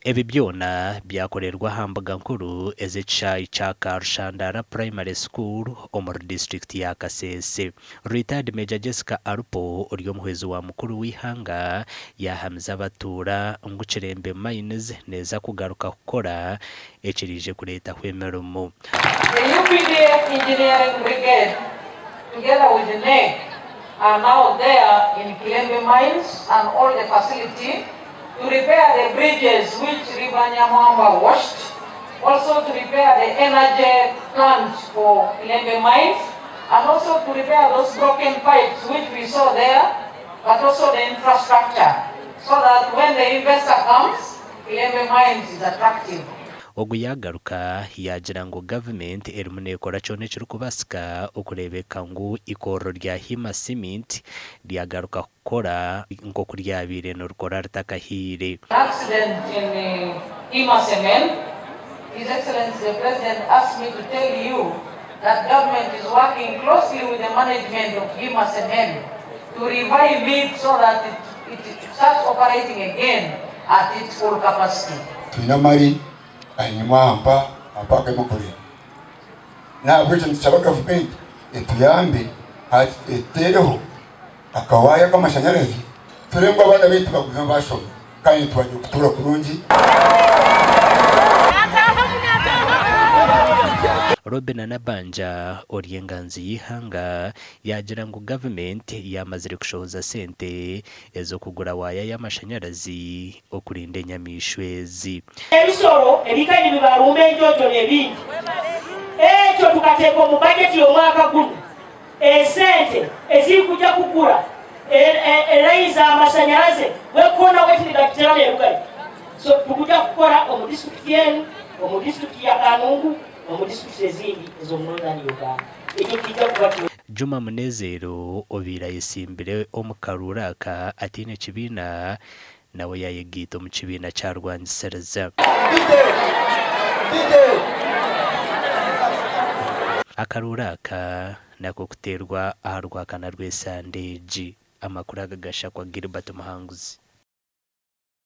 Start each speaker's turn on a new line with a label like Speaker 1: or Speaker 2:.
Speaker 1: Ebi byona byakorerwa hambaga nkuru ezechayi cha Karshandara Primary School omuri district ya Kasese. Retired Major Jessica Arupo uryo muhezi wa mukuru w'ihanga yahamza abatura ngo Kilembe mines neza kugaruka gukora ekirije kureta hwemerumo.
Speaker 2: The UPDF Engineering Brigade together with the NEC are now there in Kilembe mines and all the facility to repair the bridges which River Nyamwamba washed, also to repair the energy plant for Kilembe mines, and also to repair those broken pipes which we saw there, but also the infrastructure, so that when the investor comes, Kilembe mines is attractive.
Speaker 1: Oguyagaruka yagira ngo government eri munekora cyone kiri kubasika okurebeka ngo ikoro rya Hima Cement lyagaruka gukora ngo kuryabire no rukora rutakahire.
Speaker 2: Accident in Hima Cement. His Excellency the President asked me to tell you that government is working closely with the management of Hima Cement to revive it so that it starts operating again at its full capacity.
Speaker 3: Anyamwamba apaka mukuri na bwete nsaba government etuyambe etereho akawaya kamashanyarazi turengwa abana betu baguza basho kandi twaje kutura kurungi.
Speaker 1: Robin Anabanja orienganzi yihanga yagira ngo government yamaze kushoza sente ezo kugura waya y'amashanyarazi okurinde nyamishwezi.
Speaker 4: Ebisoro ebikani bibarume njojo nebindi ekyo tukateka mu budget y'omwaka guno esente ezikuja kugura eraiza amashanyarazi wekona wetiriga kitera erugai so tukuja kukora omu district yenu omu district ya Kanungu omu district ezindi ez'omunoza Uganda ekikija kubati.
Speaker 1: Juma Munezero obira yesimbire omukaruraka atine kibina nawe yayegito mu kibina cya Rwansereza. Akaruraka nako kuterwa aharwakana rwesandeji amakuru agagasha kwa Gilbert Muhanguzi.